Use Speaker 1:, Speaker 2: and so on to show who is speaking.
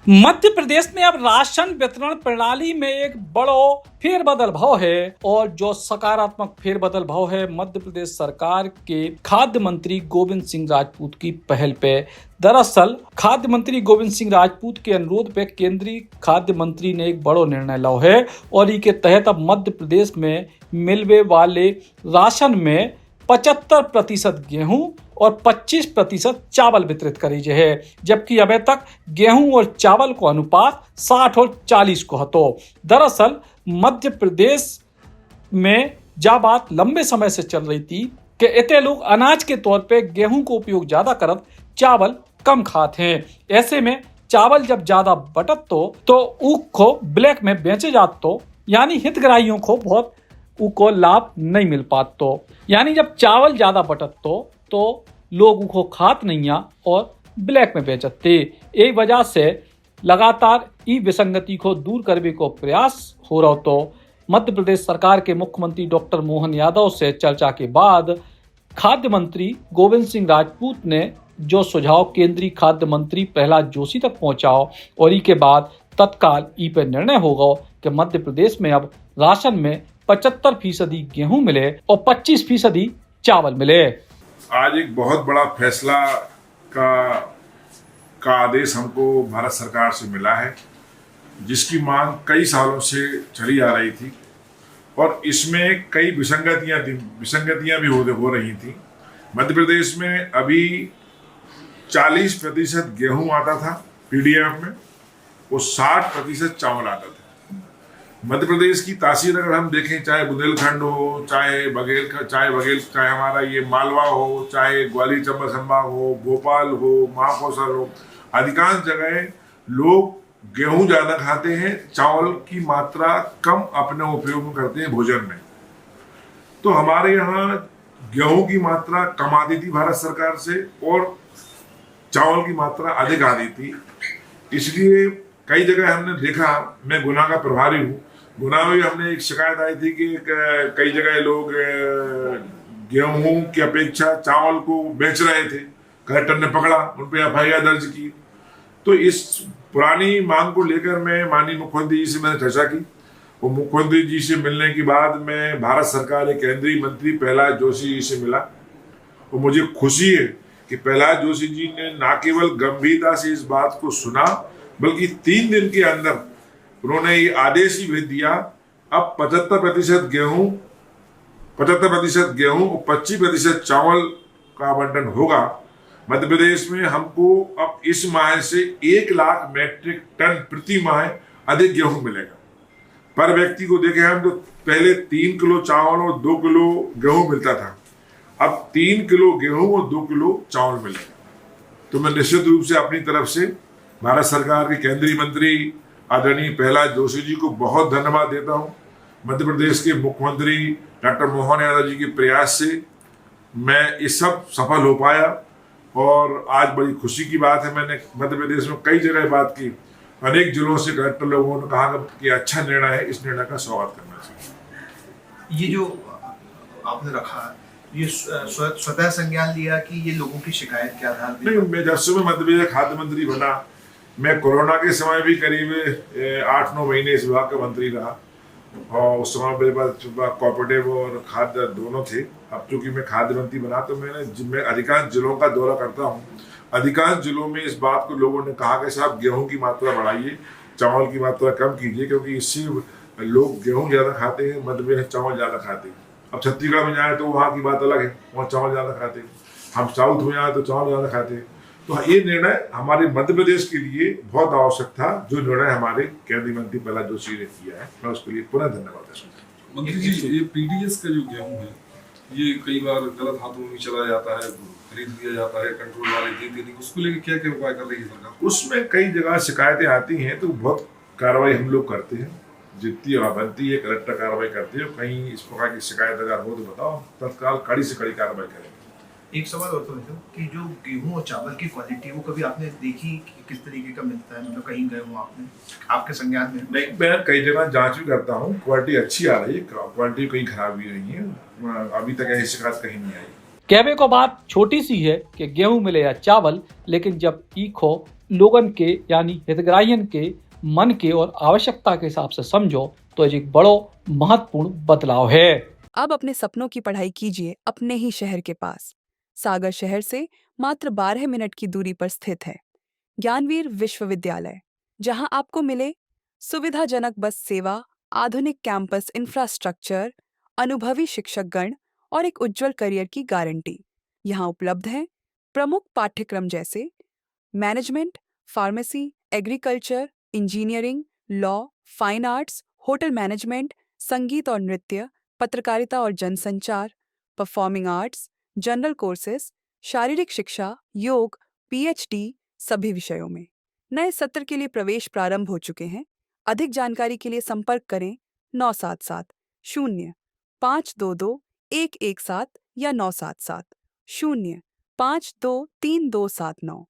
Speaker 1: मध्य प्रदेश में अब राशन वितरण प्रणाली में एक बड़ो फेरबदल भाव है और जो सकारात्मक फेरबदल भाव है मध्य प्रदेश सरकार के खाद्य मंत्री गोविंद सिंह राजपूत की पहल पे। दरअसल खाद्य मंत्री गोविंद सिंह राजपूत के अनुरोध पे केंद्रीय खाद्य मंत्री ने एक बड़ो निर्णय लिया है और इसके तहत अब मध्य प्रदेश में मिलने वाले राशन में 75% गेहूं और 25% चावल वितरित करी है, जबकि अभी तक गेहूं और चावल को अनुपात 60 और 40 को हतो। दरअसल मध्य प्रदेश में जा बात लंबे समय से चल रही थी कि इतने लोग अनाज के तौर पे गेहूं को उपयोग ज्यादा करत, चावल कम खाते हैं। ऐसे में चावल जब ज्यादा बटत तो ऊख को ब्लैक में बेचे जात तो यानी हितग्राहियों को बहुत उको लाभ नहीं मिल पात तो यानी जब चावल ज्यादा बटत तो लोग उको खात नहीं आ और ब्लैक में बेचते। यही वजह से लगातार ई विसंगति को दूर करने को प्रयास हो रहा तो मध्य प्रदेश सरकार के मुख्यमंत्री डॉक्टर मोहन यादव से चर्चा के बाद खाद्य मंत्री गोविंद सिंह राजपूत ने जो सुझाव केंद्रीय खाद्य मंत्री प्रहलाद जोशी तक पहुंचाओ और के बाद तत्काल ई पर निर्णय होगा कि मध्य प्रदेश में अब राशन में 75% गेहूं मिले और 25% चावल मिले।
Speaker 2: आज एक बहुत बड़ा फैसला का आदेश हमको भारत सरकार से मिला है, जिसकी मांग कई सालों से चली आ रही थी और इसमें कई विसंगतियां भी हो रही थी। मध्य प्रदेश में अभी 40% गेहूं आता था पीडीएफ में और 60% चावल आता था। मध्य प्रदेश की तासीर अगर हम देखें, चाहे बुंदेलखंड हो, चाहे हमारा ये मालवा हो, चाहे ग्वालियर चंबल संभाग हो, भोपाल हो, महाकौशल हो, अधिकांश जगह लोग गेहूं ज्यादा खाते हैं, चावल की मात्रा कम अपने उपयोग में करते हैं भोजन में। तो हमारे यहाँ गेहूं की मात्रा कम आती थी भारत सरकार से और चावल की मात्रा अधिक आती थी। इसलिए कई जगह हमने देखा, मैं गुना का प्रभारी हूँ, गुना में हमने एक शिकायत आई थी कि कई जगह लोग गेहूं की अपेक्षा चावल को बेच रहे थे। कलेक्टर ने पकड़ा, उन पर एफआईआर दर्ज की। तो इस पुरानी मांग को लेकर मैं माननीय मुख्यमंत्री जी से मैंने चर्चा की और मुख्यमंत्री जी से मिलने के बाद मैं भारत सरकार के केंद्रीय मंत्री प्रहलाद जोशी जी से मिला और मुझे खुशी है कि प्रहलाद जोशी जी ने न केवल गंभीरता से इस बात को सुना बल्कि 3 दिन के अंदर उन्होंने ये आदेश ही भेज दिया, अब 75% गेहूं और 25% चावल का आवंटन होगा। मध्य प्रदेश में हमको अब इस माह से 1 लाख मैट्रिक टन प्रति माह अधिक गेहूं मिलेगा। पर व्यक्ति को देखें हम तो पहले 3 किलो चावल और 2 किलो गेहूं मिलता था, अब 3 किलो गेहूं और 2 किलो चावल मिलेगा। तो मैं निश्चित रूप से अपनी तरफ से भारत सरकार के केंद्रीय मंत्री आदरणीय प्रहलाद जोशी जी को बहुत धन्यवाद देता हूं। मध्य प्रदेश के मुख्यमंत्री डॉक्टर मोहन यादव जी के प्रयास से मैं इस सब सफल हो पाया और आज बड़ी खुशी की बात है। मैंने मध्य प्रदेश में कई जगह बात की, अनेक जिलों से कलेक्टर लोगों ने कहा कि अच्छा निर्णय है, इस निर्णय का स्वागत करना चाहिए।
Speaker 3: ये जो आपने रखा, ये स्वतः संज्ञान लिया कि ये लोगों की शिकायत के आधार पर?
Speaker 2: नहीं, मैं जब से मैं मध्य प्रदेश खाद्य मंत्री बना, मैं कोरोना के समय भी करीब 8-9 महीने इस विभाग का मंत्री रहा और उस समय मेरे पास कोऑपरेटिव और खाद्य दोनों थे। अब चूंकि मैं खाद्य मंत्री बना तो मैं अधिकांश जिलों का दौरा करता हूँ। अधिकांश जिलों में इस बात को लोगों ने कहा कि साहब गेहूं की मात्रा बढ़ाइए, चावल की मात्रा कम कीजिए, क्योंकि इससे लोग गेहूं ज्यादा खाते हैं, मध्य प्रदेश चावल ज्यादा खाते हैं। अब छत्तीसगढ़ में जाए तो वहाँ की बात अलग है, वहाँ चावल ज्यादा खाते हैं। हम साउथ में जाए तो चावल ज्यादा खाते हैं। तो ये निर्णय हमारे मध्य प्रदेश के लिए बहुत आवश्यक था, जो निर्णय हमारे केंद्रीय मंत्री प्रहलाद जोशी ने किया है, मैं उसके लिए पुनः धन्यवाद देता हूं।
Speaker 4: मंत्री जी, ये पीडीएस का जो गेहूं है ये कई बार गलत हाथों में चला जाता है, खरीद लिया जाता है, कंट्रोल वाले देते नहीं, उसको लेकर क्या क्या उपाय कर रही है सरकार?
Speaker 2: उसमें कई जगह शिकायतें आती हैं तो बहुत कार्रवाई हम लोग करते हैं, जितनी बनती है कलेक्टर कार्रवाई करते हैं। कहीं इस प्रकार की शिकायत अगर हो तो बताओ, तत्काल कड़ी से कड़ी कार्रवाई करें।
Speaker 3: एक सवाल और तो कि जो गेहूं और चावल की क्वालिटी वो कभी आपने देखी कि किस तरीके का मिलता है? मतलब कहीं गए हो आपने, आपके संज्ञान में?
Speaker 2: नहीं, मैं कई जगह जांच भी करता हूँ, क्वालिटी अच्छी आ रही है, क्वालिटी कहीं खराब भी नहीं है, अभी तक ऐसी शिकायत कहीं नहीं आई।
Speaker 1: कहने को बात छोटी सी है कि गेहूं मिले या चावल, लेकिन जब ईखो लोगन के यानी हितग्राहियन के मन के और आवश्यकता के हिसाब से समझो तो ये एक बड़ो महत्वपूर्ण बदलाव है।
Speaker 5: अब अपने सपनों की पढ़ाई कीजिए अपने ही शहर के पास। सागर शहर से मात्र 12 मिनट की दूरी पर स्थित है ज्ञानवीर विश्वविद्यालय, जहां आपको मिले सुविधाजनक बस सेवा, आधुनिक कैंपस इंफ्रास्ट्रक्चर, अनुभवी शिक्षकगण और एक उज्जवल करियर की गारंटी। यहाँ उपलब्ध है प्रमुख पाठ्यक्रम जैसे management, pharmacy, agriculture, engineering, law, fine arts, hotel management, संगीत और नृत्य, पत्रकारिता और जनसंचार, परफॉर्मिंग आर्ट्स, जनरल कोर्सेज, शारीरिक शिक्षा, योग, पीएचडी सभी विषयों में। नए सत्र के लिए प्रवेश प्रारंभ हो चुके हैं। अधिक जानकारी के लिए संपर्क करें 977-0522-117 या 977-0523-279।